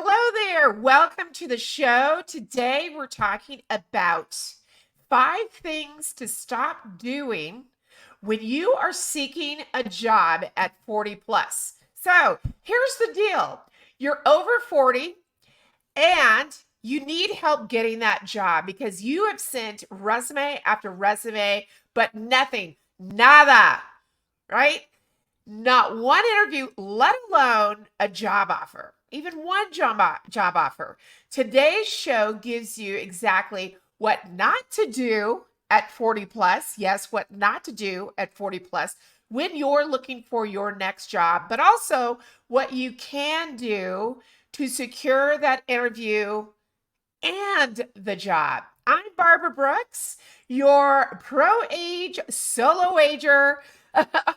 Hello there. Welcome to the show. Today we're talking about 5 things to stop doing when you are seeking a job at 40 plus. So here's the deal. You're over 40 and you need help getting that job because you have sent resume after resume, but nothing, nada, right? Not one interview, let alone a job offer, even one job offer. Today's show gives you exactly what not to do at 40 plus. Yes, what not to do at 40 plus when you're looking for your next job, but also what you can do to secure that interview and the job. I'm Barbara Brooks, your pro age solo ager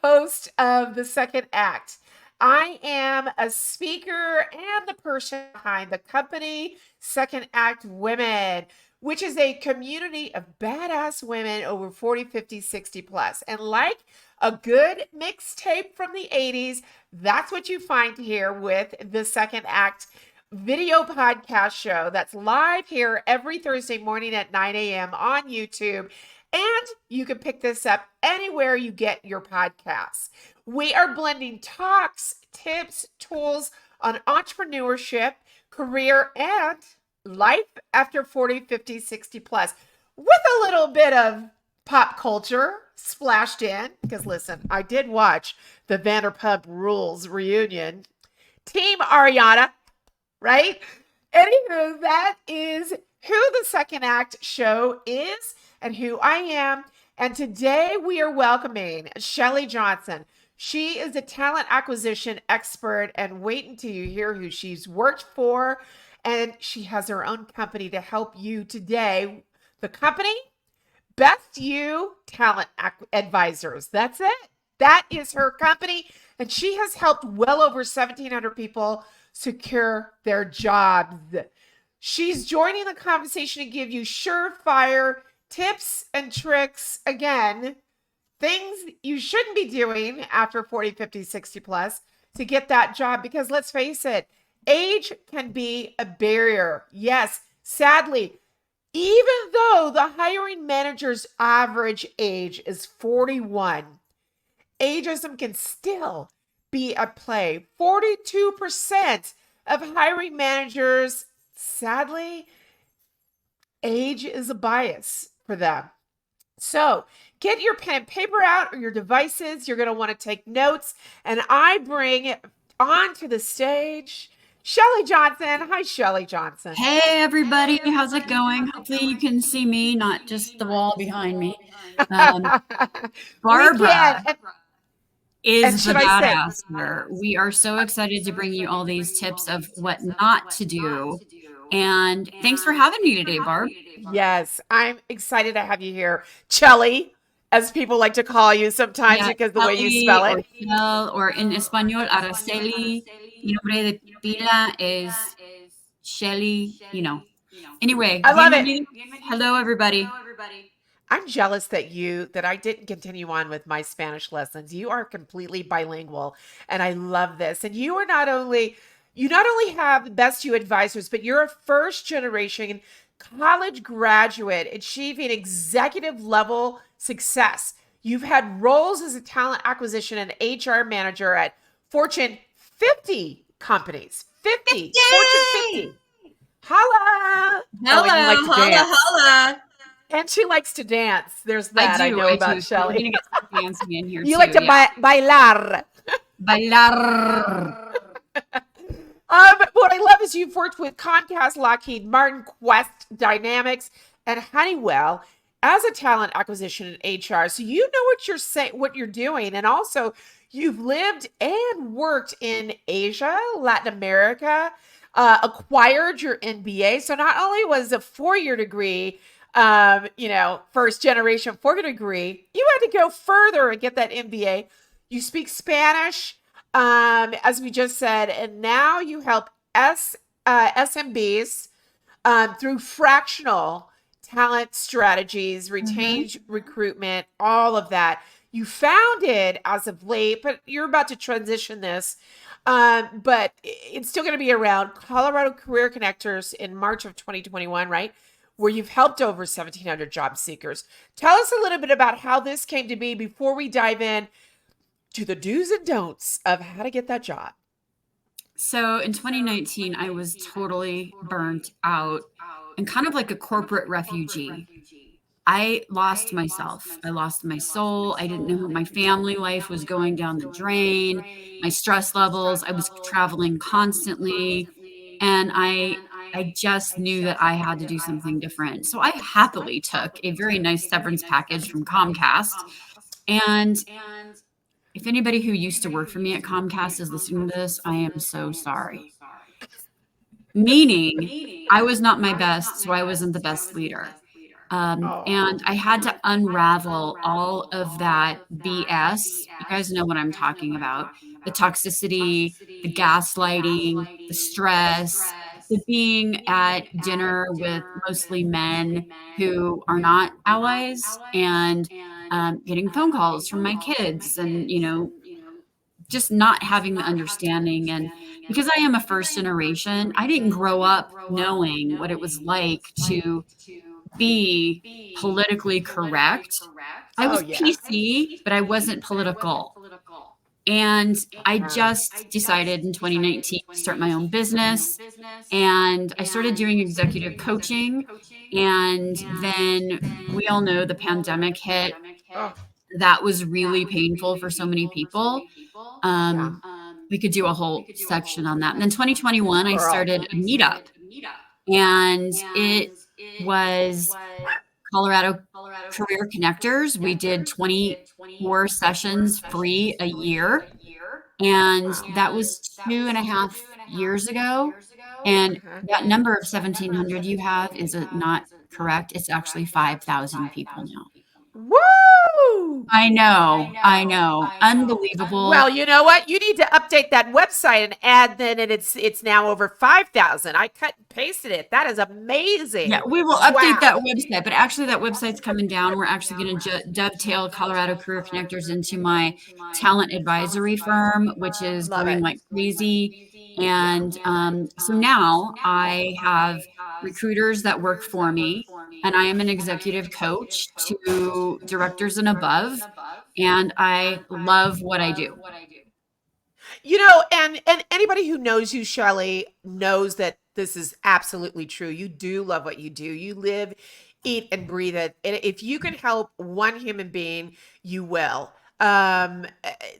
host of the Second Act. I am a speaker and the person behind the company Second Act Women, which is a community of badass women over 40, 50, 60 plus. And like a good mixtape from the 80s, that's what you find here with the Second Act video podcast show that's live here every Thursday morning at 9 a.m. on YouTube. And you can pick this up anywhere you get your podcasts. We are blending talks, tips, tools on entrepreneurship, career, and life after 40, 50, 60 plus with a little bit of pop culture splashed in. Because listen, I did watch the Vanderpump Rules reunion. Team Ariana, right? Anywho, that is who the Second Act show is and who I am. And today we are welcoming Chelle Johnson. She is a talent acquisition expert, and wait until you hear who she's worked for. And she has her own company to help you today. The company, Best You Talent Advisors. That's it. That is her company. And she has helped well over 1,700 people secure their jobs. She's joining the conversation to give you surefire tips and tricks. Again, things you shouldn't be doing after 40, 50, 60 plus to get that job. Because let's face it, age can be a barrier. Yes, sadly, even though the hiring manager's average age is 41, ageism can still be at play. 42% of hiring managers, sadly, age is a bias for them. So get your pen and paper out or your devices. You're going to want to take notes. And I bring onto the stage Chelle Johnson. Hi, Chelle Johnson. Hey, everybody. How's it going? Hopefully you can see me, not just the wall behind me. Barbara is the badass here. We are so excited to bring you all these tips of what not to do. And thanks for having me today, Barb. Yes, I'm excited to have you here. Chelle, as people like to call you sometimes because the way you spell it. Or in Espanol, Araceli. Mi nombre de pila is Chelle, Anyway, I love it. Hello, everybody. I'm jealous that I didn't continue on with my Spanish lessons. You are completely bilingual, and I love this. And you not only have Best You advisors, but you're a first generation college graduate achieving executive level success. You've had roles as a talent acquisition and HR manager at Fortune 50 companies. 50. Yay! Fortune 50. Holla. Hello. Holla. And she likes to dance. There's that I know about Chelle. We're going to get some dancing in here. You like to bailar. Bailar. What I love is you've worked with Comcast, Lockheed Martin, Quest, Dynamics, and Honeywell as a talent acquisition in HR. So you know what you're saying, what you're doing. And also you've lived and worked in Asia, Latin America, acquired your MBA. So not only was a 4-year degree, first generation 4-year degree, you had to go further and get that MBA. You speak Spanish, as we just said, and now you help SMBs through fractional talent strategies, retained recruitment, all of that. You founded as of late, but you're about to transition this But it's still going to be around Colorado Career Connectors in March of 2021, right? Where you've helped over 1,700 job seekers. Tell us a little bit about how this came to be before we dive in to the do's and don'ts of how to get that job. So in 2019, I was totally burnt out and kind of like a corporate refugee. I lost myself. I lost my soul. I didn't know my family life was going down the drain, my stress levels. I was traveling constantly. And I just knew that I had to do something different. So I happily took a very nice severance package from Comcast. And if anybody who used to work for me at Comcast is listening to this, I am so sorry. Meaning, I was not my best, so I wasn't the best leader. And I had to unravel all of that BS. You guys know what I'm talking about. The toxicity, the gaslighting, the stress, the being at dinner with mostly men who are not allies, and getting phone calls from my kids, and, just not having the understanding. And because I am a first generation, I didn't grow up knowing what it was like to be politically correct. I Oh, was yeah. PC, but I wasn't political. And I just decided in 2019 to start my own business. And I started doing executive coaching. And then we all know the pandemic hit. Oh, That was really painful for so many people. yeah. We could do a whole section on that. And then 2021, I Girl. started a meetup, and it was Colorado Career Connectors. We did 24 sessions free a year. And that was 2.5 years ago. And Uh-huh. that number of 1,700 you have is not correct. It's actually 5,000 people now. Woo! I know. I know. Well, Unbelievable. you know what? You need to update that website and add then, and it's now over 5,000. I cut and pasted it. That is Yeah, amazing. we will update that Wow. website, but actually that website's coming down. We're actually going to dovetail Colorado Career Connectors into my talent advisory firm, which is Love going it. like crazy. Yeah. And so now I have recruiters that work for me, and I am an executive coach to directors and above, and I love what I do. And anybody who knows you, Shelley, knows that this is absolutely true. You do love what you do. You live, eat, and breathe it. And if you can help one human being, you will.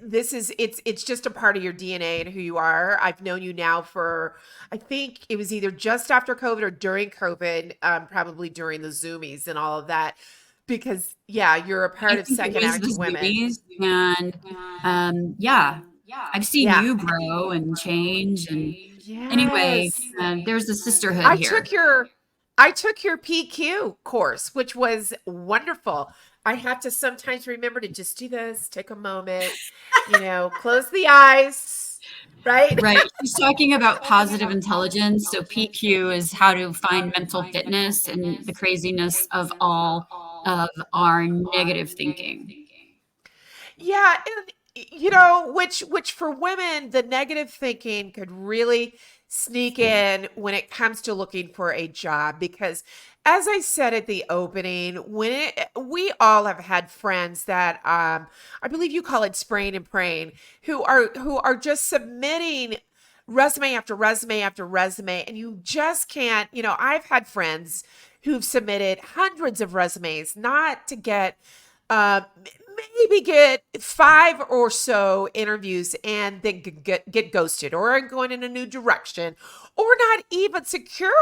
This is it's just a part of your DNA and who you are. I've known you now for, I think it was either just after COVID or during COVID, probably during the Zoomies and all of that. Because yeah, you're a I part of think it Second was the Act Women. Zoomies, and yeah, I've seen Yeah. you grow and change. And anyway, Yes. there's a sisterhood I here. took your I took your PQ course, which was wonderful. I have to sometimes remember to just do this, take a moment, close the eyes, right? Right. She's talking about positive intelligence. So PQ is how to find mental fitness and the craziness of all of our negative thinking. Yeah, and which for women, the negative thinking could really sneak in when it comes to looking for a job because as I said at the opening, we all have had friends that I believe you call it spraying and praying, who are just submitting resume after resume after resume, and you just can't, I've had friends who've submitted hundreds of resumes not to get uh, maybe get five or so interviews and then get ghosted or going in a new direction or not even secure,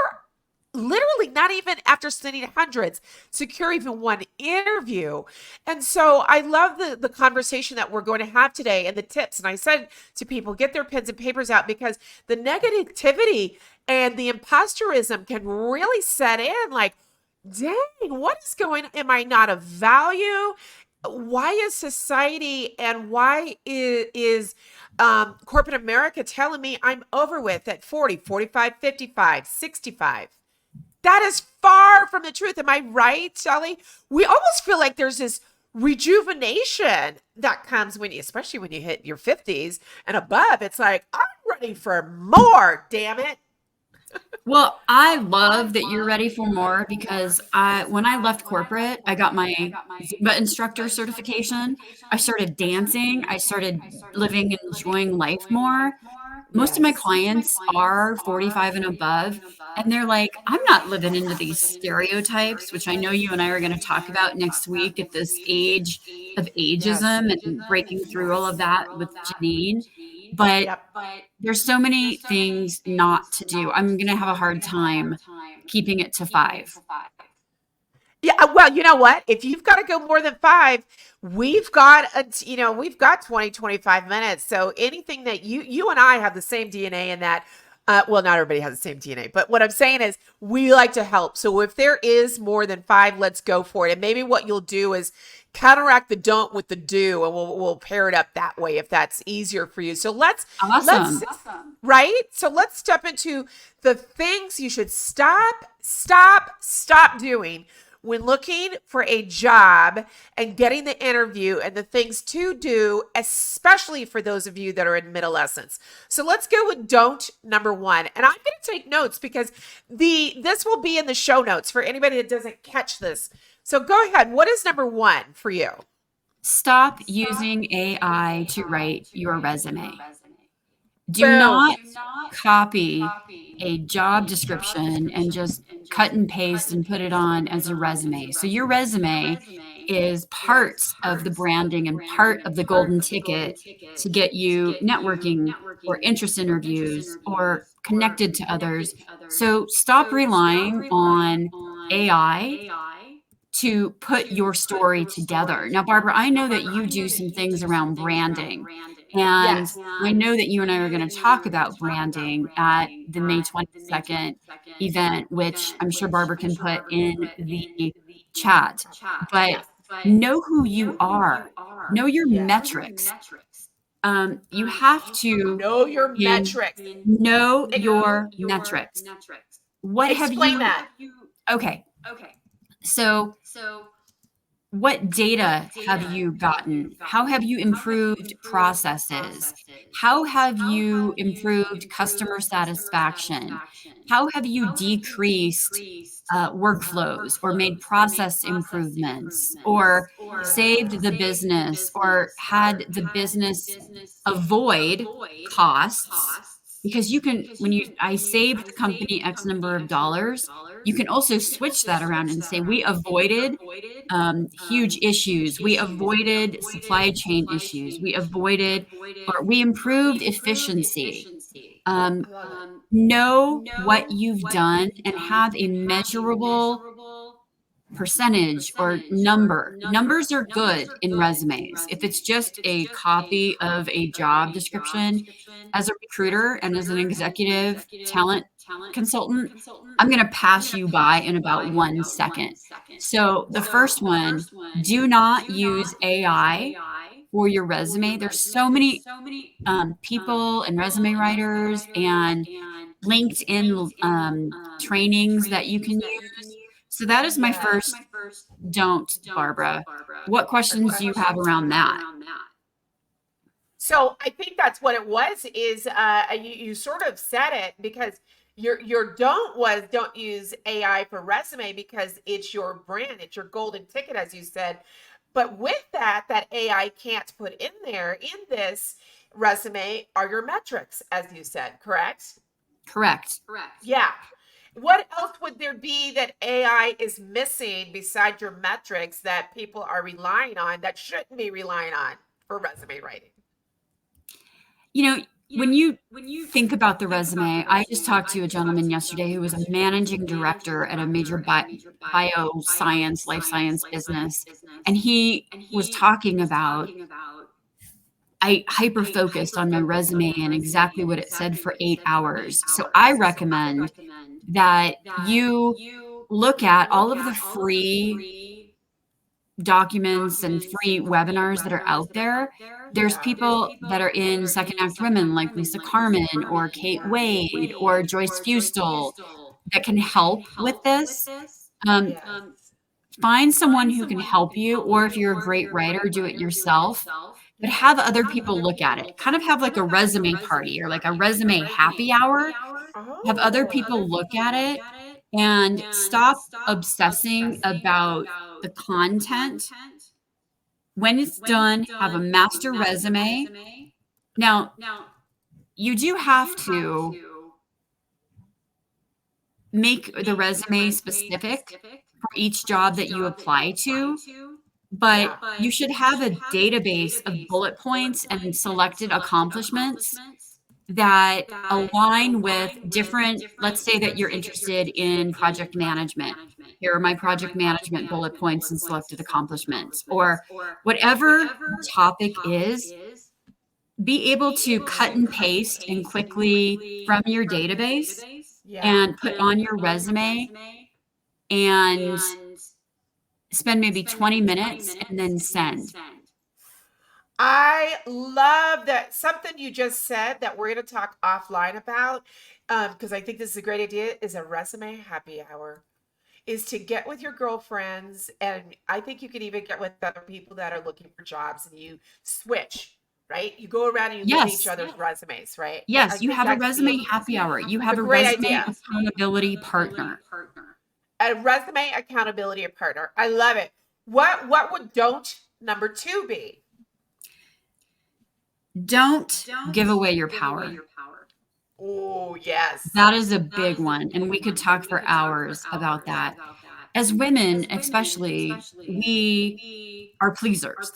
literally not even after sending hundreds, secure even one interview. And so I love the conversation that we're going to have today and the tips. And I said to people, get their pens and papers out because the negativity and the imposterism can really set in like, dang, what is going on? Am I not of value? Why is society and why is corporate America telling me I'm over with at 40, 45, 55, 65? That is far from the truth. Am I right, Shelley? We almost feel like there's this rejuvenation that comes when you, especially when you hit your 50s and above. It's like, I'm ready for more, damn it. Well, I love that you're ready for more because when I left corporate, I got my Zumba instructor certification. I started dancing. I started living and enjoying life more. Most of my Yes. clients are 45 and above, and they're like, I'm not living into these stereotypes, which I know you and I are going to talk about next week at this age of Yes. ageism and breaking through all of that with Janine. But Yep. there's so many things not to do. I'm going to have a hard time keeping it to 5. Yeah, well, you know what? If you've got to go more than five, we've got 20, 25 minutes. So anything that you and I have the same DNA in that, well, not everybody has the same DNA, but what I'm saying is we like to help. So if there is more than five, let's go for it. And maybe what you'll do is counteract the don't with the do, and we'll pair it up that way if that's easier for you. So let's Awesome. right? So let's step into the things you should stop doing when looking for a job and getting the interview, and the things to do, especially for those of you that are in adolescence. So let's go with don't number 1. And I'm going to take notes because this will be in the show notes for anybody that doesn't catch this. So go ahead. What is number 1 for you? Stop using AI to write your resume. Do Boom. not copy a job description and just cut and paste and put it on as a resume. So your resume is part of the branding and part of the golden ticket to get you networking or interest interviews or connected to others. So stop relying on AI to put your story together. Now, Barbara, I know that you do some things around branding, and Yes. I know that you and I are going to talk about branding at the May 22nd event, which I'm sure Barbara can put in the chat. But know who you are, know your Yes. metrics. You have to Know your in, metrics. know Ex- your metrics. What have Explain you? that. Okay, so what data have you gotten? How have you improved processes? How have you improved customer satisfaction? How have you decreased workflows or made process improvements or saved the business or had the business avoid costs? Because you can, when I saved the company X number of dollars, you can also switch that around and say, we avoided huge issues. We avoided supply chain issues. We avoided or we improved efficiency. Um, I love it. know what you've done and have a measurable percentage or number. Numbers are good in resumes. If it's just a copy of a job description, as a recruiter and as an executive talent consultant, I'm going to pass you by in about 1 second. So the first one, do not use AI for your resume. There's so many people and resume writers and LinkedIn trainings that you can use. So that is my Yes. first don't, Barbara. What questions do you have around that? So I think that's what it was. Is you sort of said it because your don't was don't use AI for resume because it's your brand, it's your golden ticket, as you said. But with that AI can't put in there in this resume are your metrics, as you said, correct? Correct. Yeah. What else would there be that AI is missing besides your metrics that people are relying on that shouldn't be relying on for resume writing? You know, when you think about the resume, I just talked to a gentleman yesterday who was a managing director at a major bioscience, life science business. And he was talking about, I hyper focused on my resume and exactly what it said for 8 hours. So I recommend that you look at all of the free documents and free webinars that are out there. There's Yeah. people that are in Second Act Women like Lisa Carmen or Kate Wade or Joyce Fustel that can help with this. Um, Yes. find someone who can help you, or if you're a great writer, do it yourself, but Yeah. have other people look at it. Kind of have like a resume party or like a resume happy hour. Have other Oh. people look at it and stop obsessing about the content. When it's done, have a master resume. Now, you do have to make the resume specific for each job that you apply to, but Yeah. you should have a database of bullet points and selected accomplishments that align with different, let's say that you're interested in project management. Here are my project management bullet points and selected accomplishments, or whatever the topic is, be able to cut and paste and quickly from your database Yeah. and put on your resume and spend maybe 20 minutes and then send. I love that something you just said that we're going to talk offline about, because I think this is a great idea, is a resume happy hour. Is to get with your girlfriends, and I think you could even get with other people that are looking for jobs, and you switch, right? You go around and you look at each Yes. other's resumes, right? I Yes, you think have a that could be resume happy hour. You a have a great resume idea. accountability partner. A resume accountability partner. I love it. What would don't number two be? Don't give away your power. Oh, yes. That is a big one, and we could talk for hours about that. As women, especially, we are pleasers,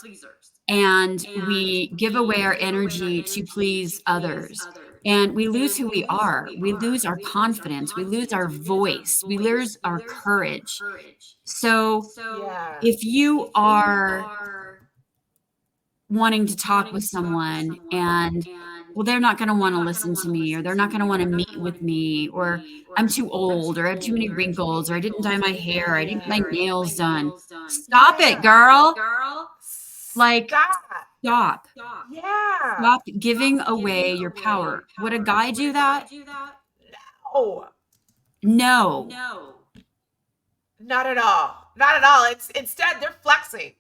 and we give away our energy to please others, and we lose who we are. We lose our confidence. We lose our voice. We lose our courage. So Yeah. if you are wanting to talk with someone and, well, they're not going to want to listen to me, or they're not going to want to meet with me, or I'm too old, or I have too many wrinkles, or I didn't dye my hair, I didn't get my nails done. Stop it, Yeah. girl. Like, Stop. stop. Yeah. Stop giving away your power. Would a guy do that? Oh, No. not at all. Not at all. It's instead they're flexing.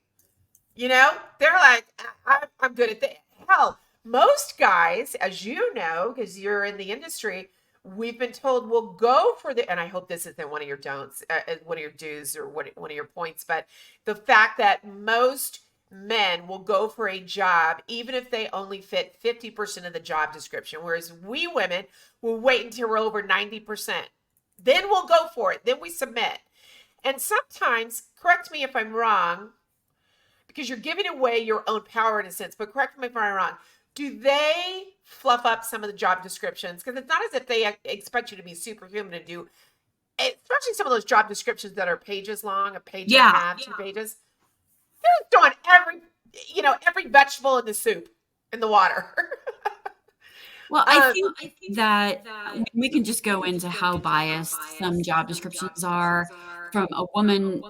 You know, they're like, I'm good at that. Hell, most guys, as you know, because you're in the industry, we've been told we'll go for the, and I hope this isn't one of your don'ts, one of your do's, or one of your points, but the fact that most men will go for a job even if they only fit 50% of the job description, whereas we women will wait until we're over 90%. Then we'll go for it. Then we submit. And sometimes, correct me if I'm wrong, because you're giving away your own power in a sense, but correct me if I'm wrong. Do they fluff up some of the job descriptions? Because it's not as if they expect you to be superhuman to do, especially some of those job descriptions that are pages long, a page and a Yeah. half, 2 pages. They're throwing every vegetable in the soup in the water. Well, I think that we can just go into how biased some job descriptions are from a woman,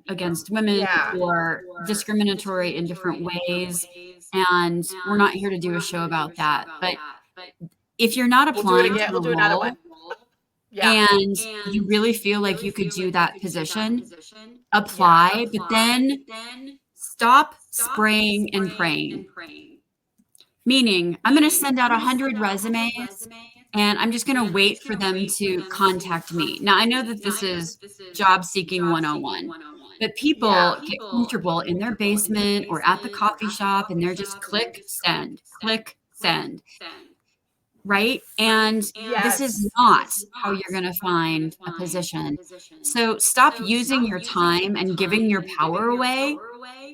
against women, Yeah. or discriminatory in different ways. And we're not here to do a show about that. But if you're not We'll do it applying again. to We'll a do another role one. Yeah. and you really feel like you could do that position, apply, but then stop spraying and praying. Meaning, I'm going to send out 100 resumes and I'm just going to wait for them to contact me. Now, I know that this is job seeking 101, but people get comfortable in their basement or at the coffee shop and they're just click send, right? And this is Yes. not how you're going to find a position. So stop using your time and giving your power away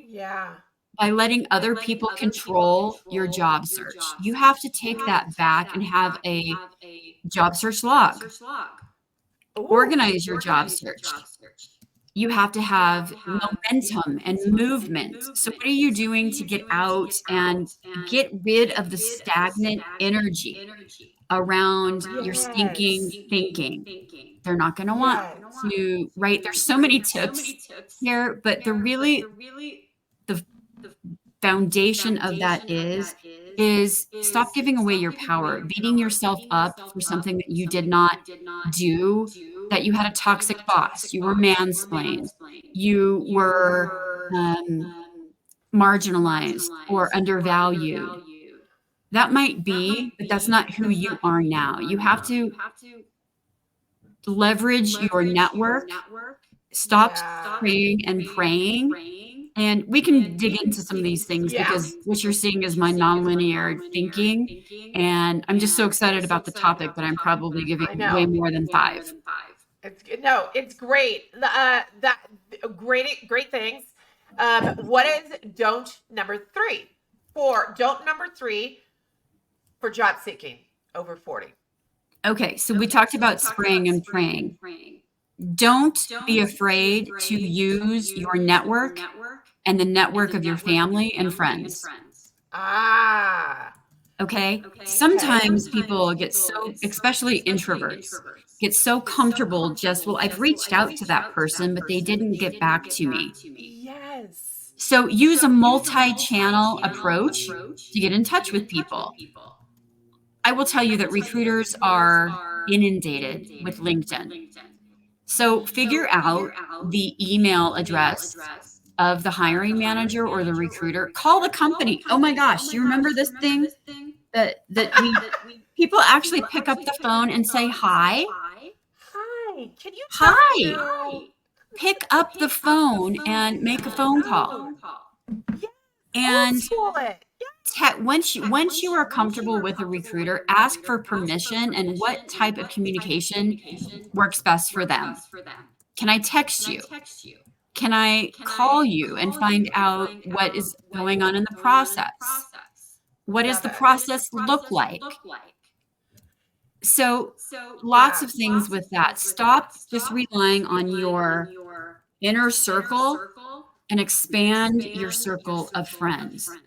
Yeah. by letting other people control your job search. You have to take that back and have a job search log. Ooh. Organize your job search. You have to have momentum and movement. So what are you doing to get out and get rid of the stagnant energy around your stinking thinking? They're not going to want to, right? There's so many tips here, but the foundation of that is stop giving away your power, beating yourself up for something that you did not do, that you had a toxic boss, you were mansplained, you were marginalized or undervalued. That might be, but that's not who you are now. You have to leverage your network, stop praying and praying. And we can dig into some of these things Yeah. because what you're seeing is my nonlinear thinking. And I'm just so excited about the topic that I'm probably giving I way know. more than 5. It's great. That great things. What is don't number 3 for don't number 3 for job seeking over 40? Okay, so we talked about spraying and praying. Don't be afraid to use your network and the network of your family and friends. Ah, Okay. okay. Sometimes people get so, especially introverts, get so comfortable just, well, I've reached out to that person, but they didn't get back to me. Yes. So use a multi-channel approach to get in touch with people. I will tell you that recruiters are inundated with LinkedIn. So figure out the email address of the hiring manager or the recruiter. Call the company. Oh my gosh, you remember this thing that we people actually pick up the phone and say hi? Hi. Can you tell me Hi. who? Pick up the phone and make a phone call. Yes. Old And school it. once you are comfortable with a recruiter, ask for permission and what type of communication works best for them. Can I text you? Can I call you and find out what is going on in the process? What does Love the it. process look like? So lots Yeah. of things with that. Stop just relying on your inner circle and expand your circle of friends. And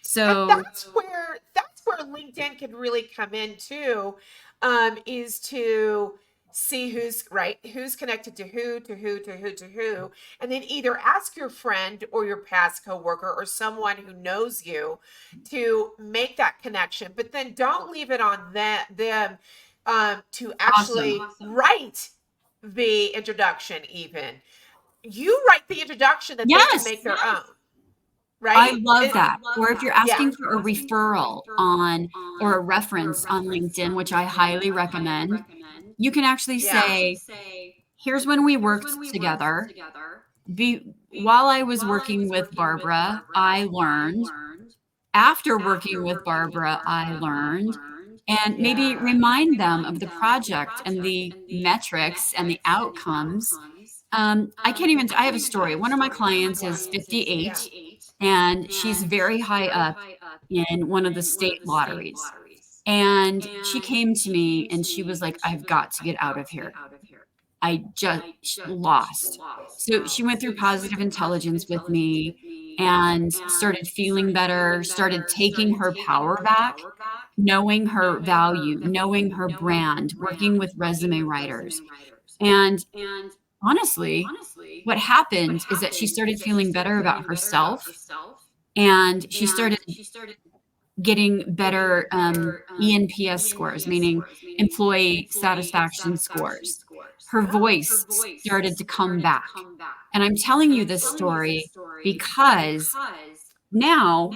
So that's where LinkedIn can really come in too, is to see who's connected to who, and then either ask your friend or your past coworker or someone who knows you to make that connection. But then don't leave it on them to actually awesome. write the introduction. Even you write the introduction that they can Yes, make their own, I right? love that. Or if you're Yeah. asking for a referral on or a reference on LinkedIn, which I highly recommend, you can actually Yeah. say, here's when we worked together. While I was working with Barbara, I learned. After working with Barbara, I learned. And maybe Yeah. remind them of the project and the metrics and the outcomes. I can't even, I have a story. One of my clients is 58 and she's very high up in one of the state lotteries. And she came to me and she was like, I've got to get out of here. I just lost. So she went through positive intelligence with me and started feeling better, started taking her power back, knowing her value, knowing her brand, working with resume writers. And honestly, what happened is that she started feeling better about herself and she started getting better ENPS scores, meaning employee satisfaction scores. Her voice started to come back. And I'm telling you this story because now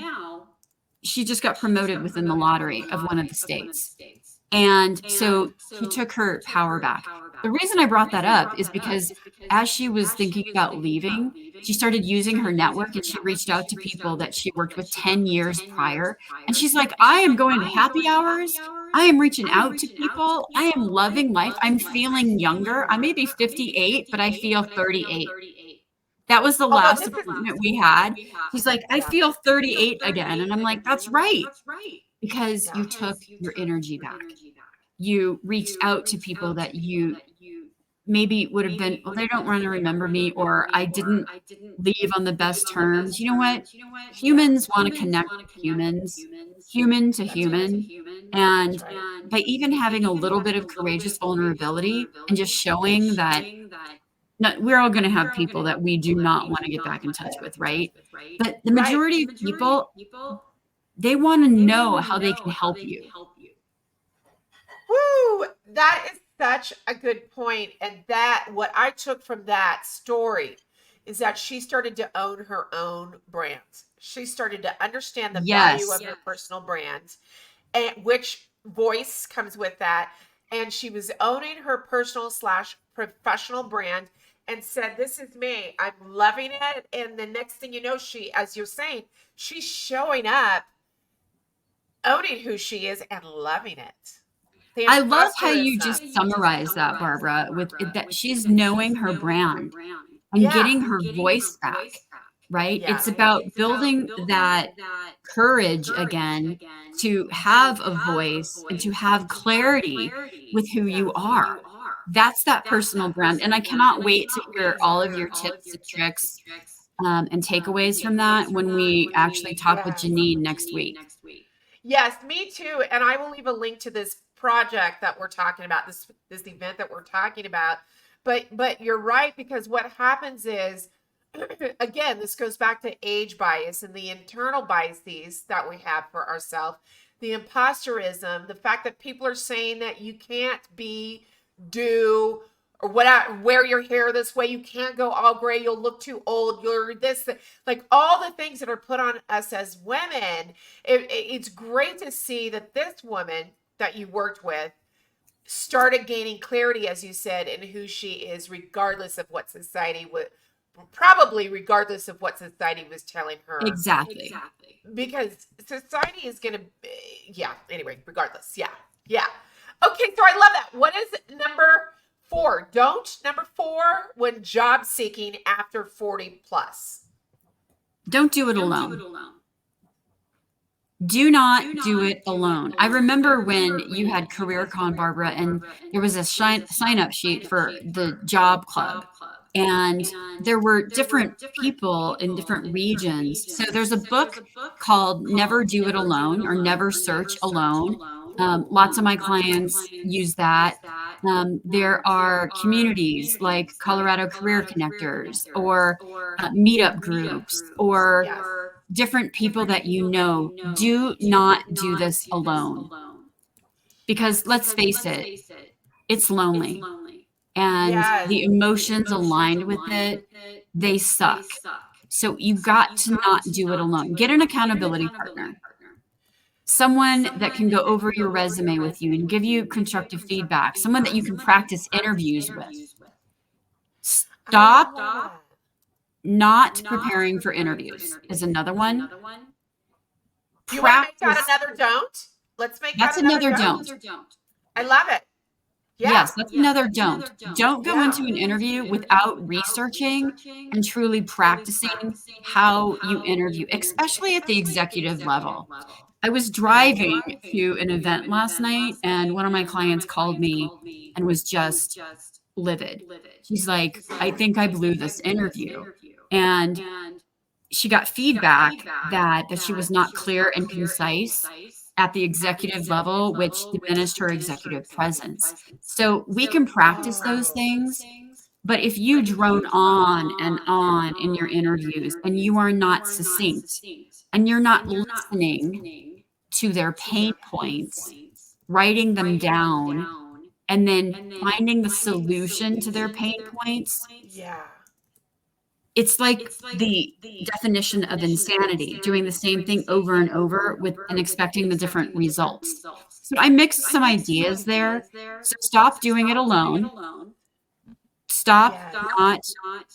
she just got promoted within the lottery of one of the states. And so she took her power back. The reason I brought that up is because as she was thinking about leaving, she started using her network and she reached out to people that she worked with 10 years prior. And she's like, I am going to happy hours. I am reaching out to people. I am loving life. I'm feeling younger. I may be 58, but I feel 38. That was the Although last this is appointment we had. She's like, I yeah. feel 38 again. And I'm like, that's right. Because Yeah. you took your energy back. You reached out to people that you maybe would have been, well, they don't want to remember me, or I didn't leave on the best terms. You know what? Yeah. Humans want to connect with humans, human to That's right. human. And That's right. by even having a little bit of courageous vulnerability and just showing that we're all going to have people that we do not want to get back in touch with, right? But the Right. majority of people, they want to know how they can help you. Woo! That is such a good point. And that, what I took from that story is that she started to own her own brand. She started to understand the value of Yes. her personal brand and which voice comes with that. And she was owning her personal slash professional brand and said, "This is me. I'm loving it." And the next thing you know, she, as you're saying, she's showing up, owning who she is and loving it. The I love how you just imposterism. summarized that, Barbara, with it, that she's knowing her brand and Yeah. getting her voice back, right? Yeah. It's about building that courage again to have a voice and to have clarity with who Yeah. you are. That's that personal brand. And I cannot wait to hear all of your tips and tricks and takeaways from that when we actually talk with Yes. Janine next week. Yes, me too. And I will leave a link to this project that we're talking about, this event that we're talking about. But you're right, because what happens is, again, this goes back to age bias and the internal biases that we have for ourselves, the imposterism, the fact that people are saying that you can't be, do, or what, wear your hair this way, you can't go all gray, you'll look too old, you're this, like all the things that are put on us as women. It's great to see that this woman that you worked with started gaining clarity, as you said, in who she is, regardless of what society would, probably regardless of what society was telling her, Exactly. because society is going to, yeah, anyway, regardless. Yeah. Yeah. Okay. So I love that. What is number four? Number four, when job seeking after 40 plus. Don't do it alone. Do not do it alone. I remember when you had CareerCon, Barbara, and there was a sign up sheet for the job club. And there were different people in different regions. So there's a book called Never Do It Alone or Never Search Alone. Lots of my clients use that. There are communities like Colorado Career Connectors or meetup groups or different people that you know. Do not do this alone, because let's face it, it's lonely, and Yes. the emotions aligned with it, they suck. So you got to not do it alone. Get an accountability partner, someone that can go over your resume with you and give you constructive feedback, someone that you can practice interviews with. Stop not preparing for interviews is another one. Do you want to make that Practice. another don't? Let's make That's that another another don't. don't. I love it. Yeah. Yes, that's another don't. Don't go Yeah. into an interview without researching and truly practicing how you interview, especially at the executive level. I was driving to an event last night, and one of my clients called me and was just livid. She's like, "I think I blew this interview." And she got feedback that she was not clear and concise at the executive level, which diminished her executive presence. So we can practice those things, but if you drone on and on in your interviews and you are not succinct and you're not listening to their pain points, writing them down, and then finding the solution to their pain points, Yeah. it's like the definition of insanity, doing the same thing over and over with and expecting the different results. So I mixed some ideas there. So stop doing it alone. Stop Yes. not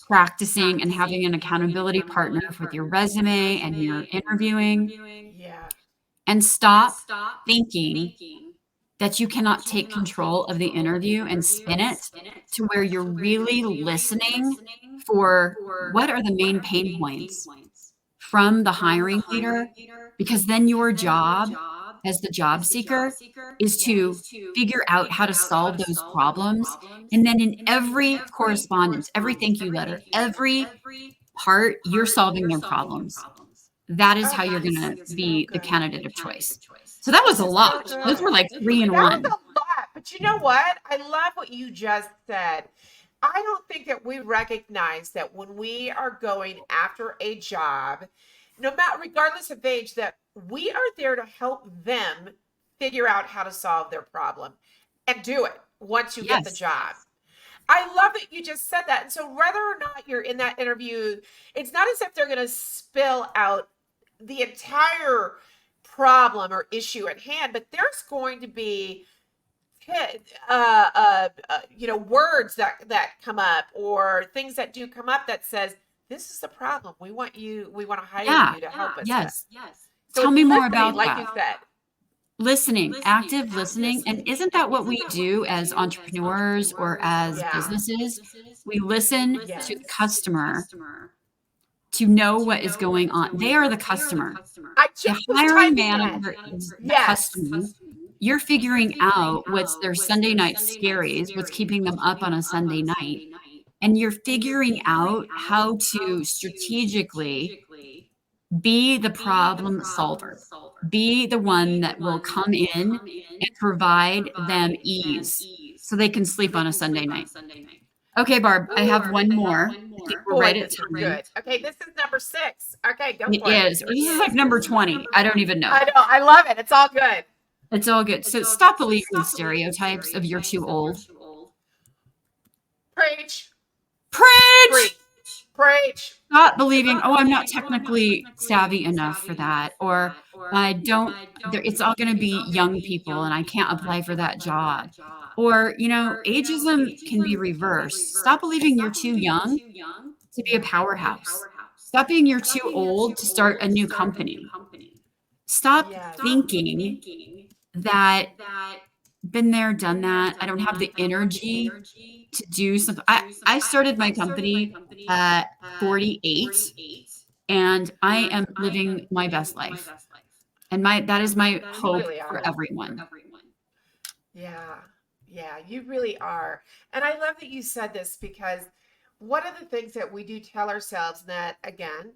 practicing and having an accountability partner with your resume and your interviewing. Yeah. And stop thinking that you cannot take control of the interview and spin it to where you're really listening for what are the main pain points from the hiring leader, because then your job as the job seeker is to figure out how to solve those problems. And then in every correspondence, every thank you letter, every part, you're solving their problems. That is how you're going to be the candidate of choice. So that was a lot. Those were like 3 in That was 1. a lot. But you know what? I love what you just said. I don't think that we recognize that when we are going after a job, no matter, regardless of age, that we are there to help them figure out how to solve their problem and do it. once you get the Yes. job. I love that you just said that. And so, whether or not you're in that interview, it's not as if they're going to spill out the entire problem or issue at hand, but there's going to be words that come up, or things that do come up that says, this is the problem. We want to hire Yeah. you to help us with. Yes. So Tell it's me more listening, about like you that. said. Listening, active listening. And isn't that what we do as entrepreneurs or as Yeah. businesses? We listen Yes. to the customer to know what is going on. They are the customer. I The just was hiring typing that. manager is the Yes. customer. You're figuring out what's their Sunday night scaries, what's keeping them up on a Sunday night. And you're figuring out how to strategically be the problem solver, be the one that will come in and provide them ease so they can sleep on a Sunday night. Okay, Barb, I have one more. I think we're Boy, right at this is time. good. Okay, this is number 6. Okay, go It for it. is. Or this is like number 20. I don't even know. I know. I love it. It's all good. It's all good. So stop believing the stereotypes of you're too old. Preach. Preach! Preach. Preach. Stop believing, oh, I'm not technically savvy enough for that. Or I don't, it's all going to be young people and I can't apply for that job. Or, ageism can be reversed. Stop believing you're too young to be a powerhouse. Stop being you're too old to start a new company. Stop Yes. thinking that been there, done that. I don't have the energy to do something. I started my company at 48 and I am living my best life. And that is my hope really for are. everyone. Yeah. Yeah, you really are. And I love that you said this, because one of the things that we do tell ourselves, that again,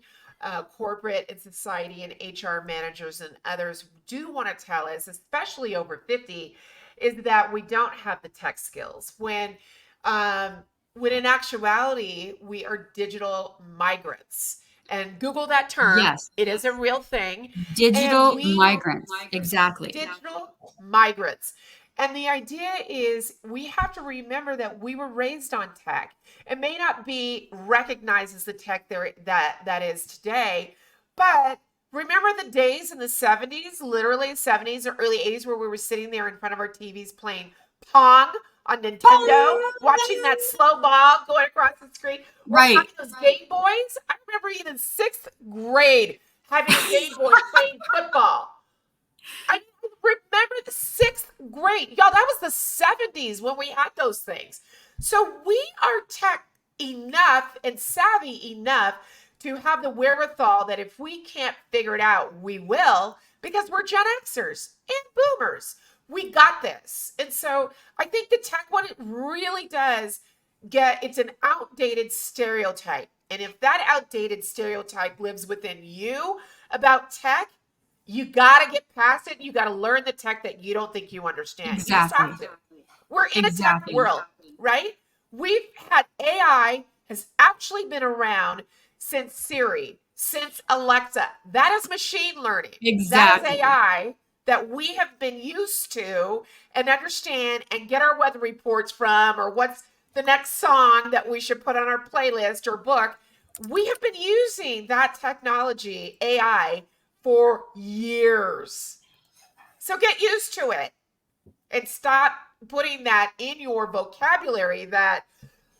corporate and society and HR managers and others do want to tell us, especially over 50, is that we don't have the tech skills. Um, when in actuality, we are digital migrants. And Google that term. Yes. It is a real thing. Digital migrants. Exactly. Digital migrants. And the idea is, we have to remember that we were raised on tech. It may not be recognized as the tech that is today, but remember the days in the 70s, literally 70s or early 80s, where we were sitting there in front of our TVs playing Pong on Nintendo, watching that slow ball going across the screen. Right. Having those Game Boys. I remember even 6th grade having a Game Boy playing football. I remember the 6th grade. Y'all, that was the 70s when we had those things. So we are tech enough and savvy enough to have the wherewithal that if we can't figure it out, we will, because we're Gen Xers and boomers. We got this. And so I think the tech one, it really does it's an outdated stereotype. And if that outdated stereotype lives within you about tech, you got to get past it. You got to learn the tech that you don't think you understand. Exactly. You just have to. We're in a tech world, right? We've had AI has actually been around since Siri, since Alexa. That is machine learning. Exactly. That is AI that we have been used to and understand and get our weather reports from, or what's the next song that we should put on our playlist or book. We have been using that technology, AI, for years. So get used to it and stop putting that in your vocabulary that,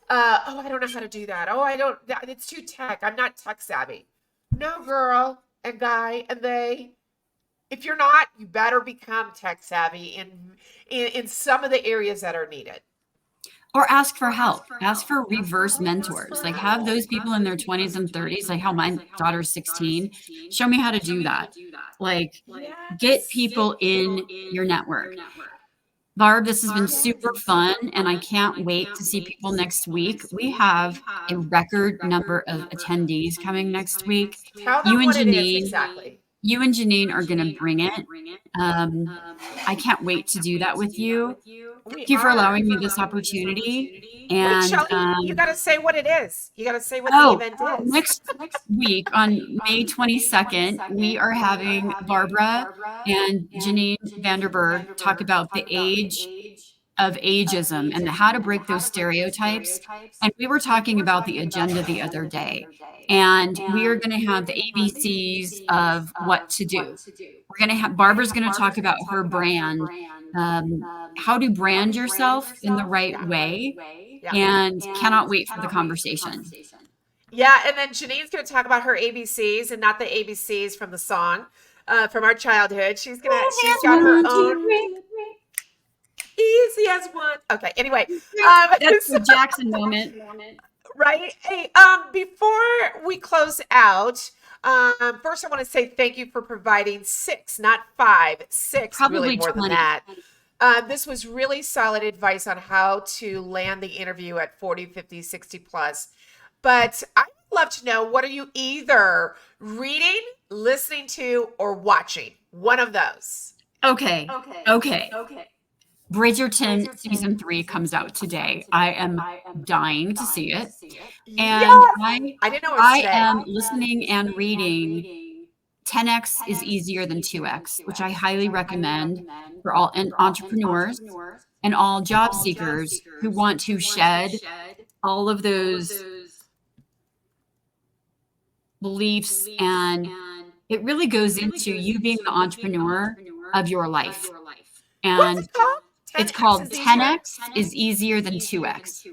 oh, I don't know how to do that. Oh, it's too tech. I'm not tech savvy. No, girl and guy and they. If you're not, you better become tech savvy in some of the areas that are needed. Or ask for help. Ask for reverse mentors. Like, have those people in their 20s and 30s, like how my daughter's 16, show me how to do that. Like, get people in your network. Barb, this has been super fun, and I can't wait to see people next week. We have a record number of attendees coming next week. Tell them what it is exactly. You and Janine are going to bring it. I can't wait to do that with you. Thank you for allowing me this opportunity. And wait, Chelle, you got to say what it is. You got to say what the event is. Next week on May 22nd, we are having Barbara and Janine Vanderberg talk about the age of ageism and how to break those stereotypes. And we were talking about the agenda the other day, and we are going to have the ABCs of what to do. We're going to have Barbara's going to talk about her brand, how to brand yourself in the right way, Yeah. and cannot wait for the conversation. Yeah, and then Janine's going to talk about her ABCs and not the ABCs from the song from our childhood. She's got her own easy as one. Okay, anyway, That's the Jackson moment. right? Hey, before we close out, first I want to say thank you for providing 6, not 5, 6, Probably really more 20. than that. This was really solid advice on how to land the interview at 40, 50, 60 plus. But I would love to know, what are you either reading, listening to, or watching? One of those. Okay. Bridgerton season 3 comes out today. I am dying to see it. And I didn't know it was I today. am listening and reading 10x is easier than 2x, which I highly recommend for all entrepreneurs and all job seekers who want to shed all of those beliefs. And it really goes into you being the entrepreneur of your life. What's And it called? it's called 10x is easier than 2x.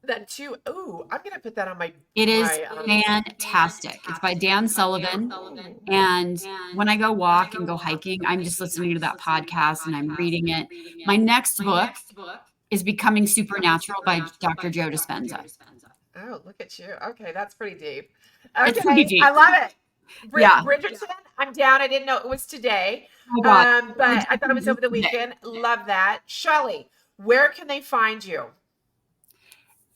Then 2. Ooh, I'm gonna put that on my. It is fantastic. It's by Dan Sullivan. And when I go walk and go hiking, I'm just listening to that podcast and I'm reading it. My next book is Becoming Supernatural by Dr. Joe Dispenza. Oh, look at you. Okay, that's pretty deep. It's pretty deep. I love it. Yeah. Bridgerton, I'm down. I didn't know it was today. Oh my God. But I thought it was over the weekend. Love that. Shelley, where can they find you?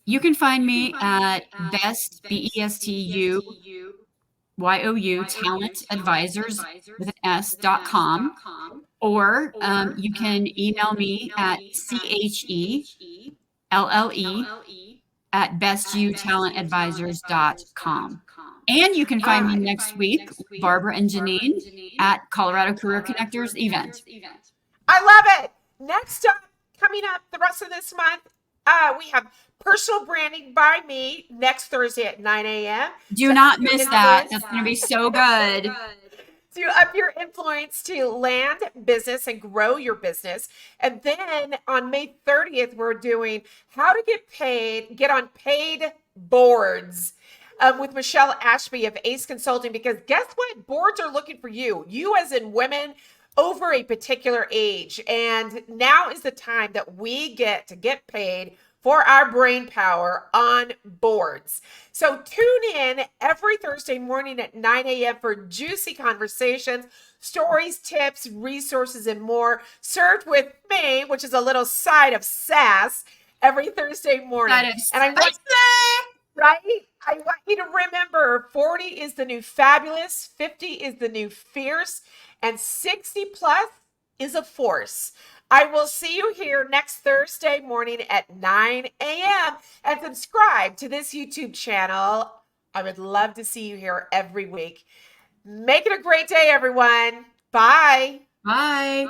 You can find me at BESTUYOU Talent Advisors with an S.com, or you can email me at CHELLE@bestutalentadvisors.com. And you can find me next week, Barbara and Janine, at Colorado Career Connectors event. I love it. Next up, coming up the rest of this month, we have Personal Branding by Me next Thursday at 9 a.m. Do not miss that. That's going to be so good. To up your influence to land business and grow your business. And then on May 30th, we're doing how to get on paid boards with Michelle Ashby of Ace Consulting, because guess what? Boards are looking for you as in women over a particular age. And now is the time that we get to get paid for our brain power on boards. So tune in every Thursday morning at 9 a.m. for juicy conversations, stories, tips, resources, and more, served with me, which is a little side of sass, every Thursday morning. And I want, right? I want you to remember 40 is the new fabulous, 50 is the new fierce, and 60 plus is a force. I will see you here next Thursday morning at 9 a.m. and subscribe to this YouTube channel. I would love to see you here every week. Make it a great day, everyone. Bye. Bye.